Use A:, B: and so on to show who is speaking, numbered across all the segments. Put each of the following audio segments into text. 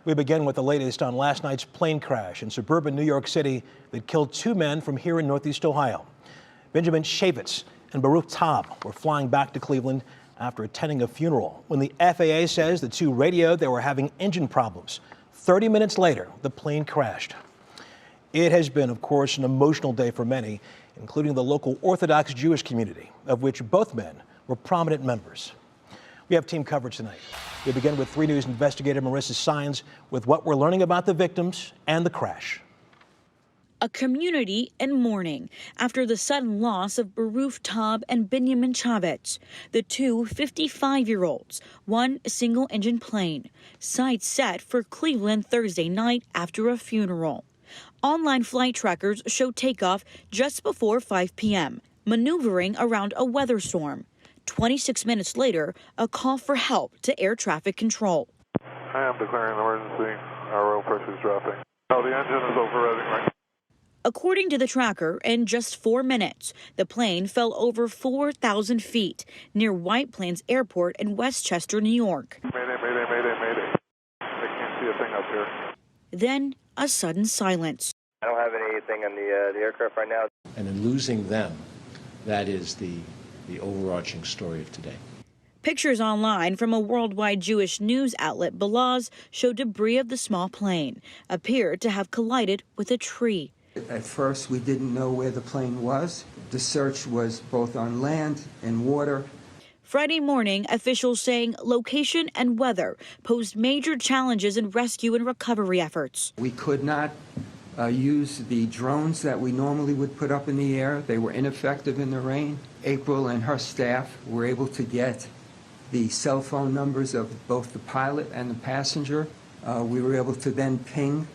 A: We begin with the latest on last night's plane crash in suburban New York City that killed two men from here in Northeast Ohio. Benjamin Chafetz and Baruch Taub were flying back to Cleveland after attending a funeral when the FAA says the two radioed they were having engine problems. 30 minutes later, the plane crashed. It has been, of course, an emotional day for many, including the local Orthodox Jewish community, of which both men were prominent members. We have team coverage tonight. We begin with 3 News investigator Marissa Sines with what we're learning about the victims and the crash.
B: A community in mourning after the sudden loss of Baruch, Taub, and Binyamin Chafetz, the two 55-year-olds, one single-engine plane, sights set for Cleveland Thursday night after a funeral. Online flight trackers show takeoff just before 5 p.m., maneuvering around a weather storm. 26 minutes later, a call for help to air traffic control.
C: I am declaring an emergency. Our oil pressure is dropping. Oh, the engine is overriding right now.
B: According to the tracker, in just 4 minutes, the plane fell over 4,000 feet near White Plains Airport in Westchester, New York.
C: Mayday, mayday, mayday, mayday. I can't see a thing up here.
B: Then a sudden silence.
D: I don't have anything on the aircraft right now.
E: And in losing them, that is the overarching story of today.
B: Pictures online from a worldwide Jewish news outlet, Balaz, show debris of the small plane appeared to have collided with a tree.
F: At first, we didn't know where the plane was. The search was both on land and water.
B: Friday morning, officials saying location and weather posed major challenges in rescue and recovery efforts.
F: We could not use the drones that we normally would put up in the air. They were ineffective in the rain. April and her staff were able to get the cell phone numbers of both the pilot and the passenger. We were able to then ping.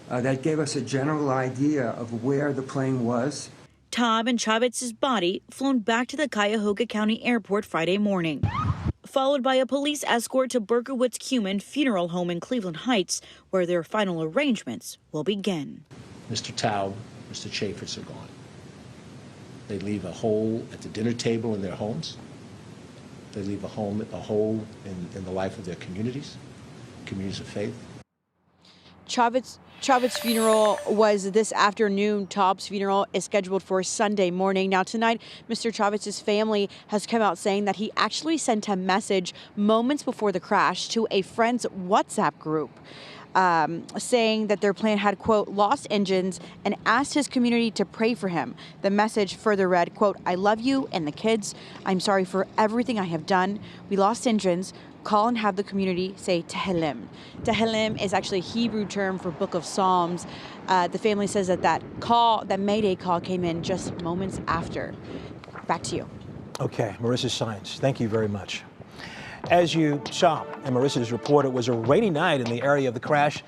F: That gave us a general idea of where the plane was.
B: Taub and Chavetz's body flown back to the Cuyahoga County Airport Friday morning, followed by a police escort to Berkowitz-Cumin Funeral Home in Cleveland Heights, where their final arrangements will begin.
E: Mr. Taub, Mr. Chafetz are gone. They leave a hole at the dinner table in their homes. They leave a hole in the life of their communities of faith.
G: Chavetz's funeral was this afternoon. Taub's funeral is scheduled for Sunday morning. Now tonight, Mr. Chavetz's family has come out saying that he actually sent a message moments before the crash to a friend's WhatsApp group, saying that their plane had, quote, lost engines, and asked his community to pray for him. The message further read, quote, I love you and the kids. I'm sorry for everything I have done. We lost engines. Call and have the community say Tehillim. Tehillim is actually a Hebrew term for Book of Psalms. The family says that Mayday call came in just moments after. Back to you.
A: Okay, Marissa Sines, thank you very much. As you saw in Marissa's report, it was a rainy night in the area of the crash.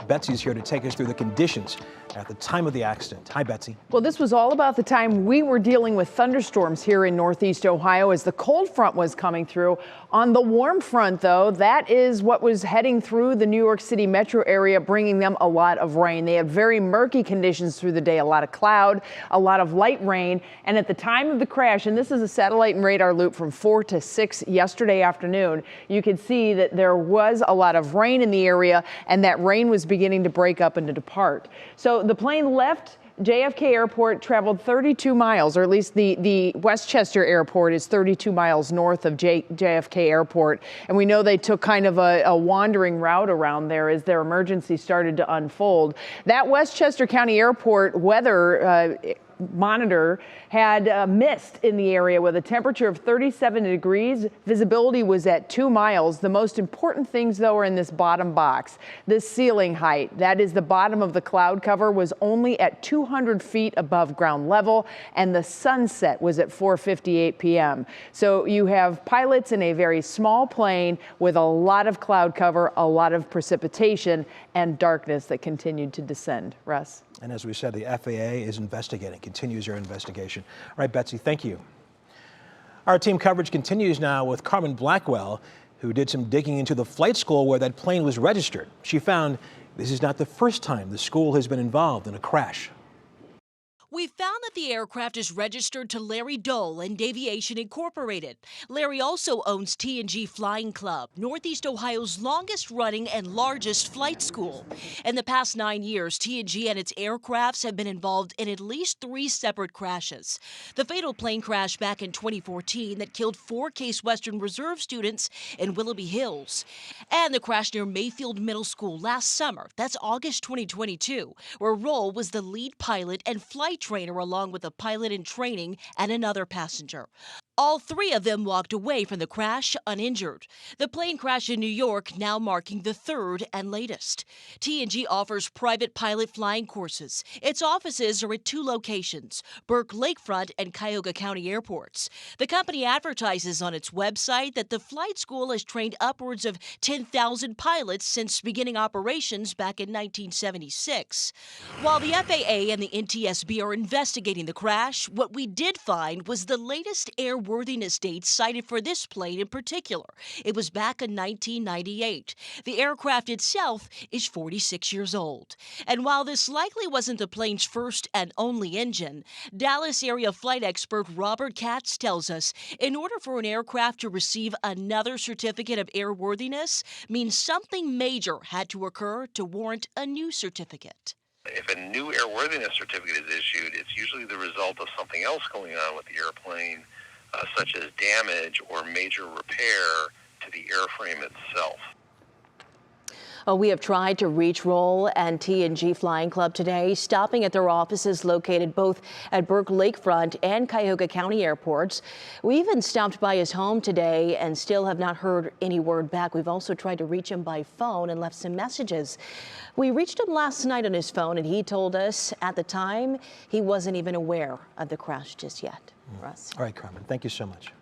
A: Betsy's here to take us through the conditions at the time of the accident. Hi, Betsy.
H: Well, this was all about the time we were dealing with thunderstorms here in Northeast Ohio as the cold front was coming through. On the warm front, though, that is what was heading through the New York City metro area, bringing them a lot of rain. They had very murky conditions through the day, a lot of cloud, a lot of light rain. And at the time of the crash, and this is a satellite and radar loop from 4 to 6 yesterday afternoon, you could see that there was a lot of rain in the area, and that rain was beginning to break up and to depart. So the plane left JFK Airport, traveled 32 miles, or at least the Westchester Airport is 32 miles north of JFK Airport. And we know they took kind of a wandering route around there as their emergency started to unfold. That Westchester County Airport weather monitor had mist in the area with a temperature of 37 degrees. Visibility was at 2 miles. The most important things, though, are in this bottom box. This ceiling height, that is the bottom of the cloud cover, was only at 200 feet above ground level, and the sunset was at 4:58 p.m. So you have pilots in a very small plane with a lot of cloud cover, a lot of precipitation, and darkness that continued to descend. Russ?
A: And as we said, the FAA is investigating, continues their investigation. All right, Betsy, thank you. Our team coverage continues now with Carmen Blackwell, who did some digging into the flight school where that plane was registered. She found this is not the first time the school has been involved in a crash.
I: We found that the aircraft is registered to Larry Dole and Aviation Incorporated. Larry also owns T&G Flying Club, Northeast Ohio's longest-running and largest flight school. In the past 9 years, T&G and its aircrafts have been involved in at least 3 separate crashes. The fatal plane crash back in 2014 that killed 4 Case Western Reserve students in Willoughby Hills. And the crash near Mayfield Middle School last summer, that's August 2022, where Roll was the lead pilot and flight trainer along with a pilot in training and another passenger. All 3 of them walked away from the crash uninjured. The plane crash in New York now marking the 3rd and latest. T&G offers private pilot flying courses. Its offices are at 2 locations, Burke Lakefront and Cuyahoga County Airports. The company advertises on its website that the flight school has trained upwards of 10,000 pilots since beginning operations back in 1976. While the FAA and the NTSB are investigating the crash, what we did find was the latest airworthiness date cited for this plane in particular. It was back in 1998. The aircraft itself is 46 years old. And while this likely wasn't the plane's first and only engine, Dallas area flight expert Robert Katz tells us in order for an aircraft to receive another certificate of airworthiness means something major had to occur to warrant a new certificate.
J: If a new airworthiness certificate is issued, it's usually the result of something else going on with the airplane, such as damage or major repair to the airframe itself.
K: We have tried to reach Roll and T&G Flying Club today, stopping at their offices located both at Burke Lakefront and Cuyahoga County Airports. We even stopped by his home today and still have not heard any word back. We've also tried to reach him by phone and left some messages. We reached him last night on his phone, and he told us at the time he wasn't even aware of the crash just yet. Russ.
A: All right, Carmen, thank you so much.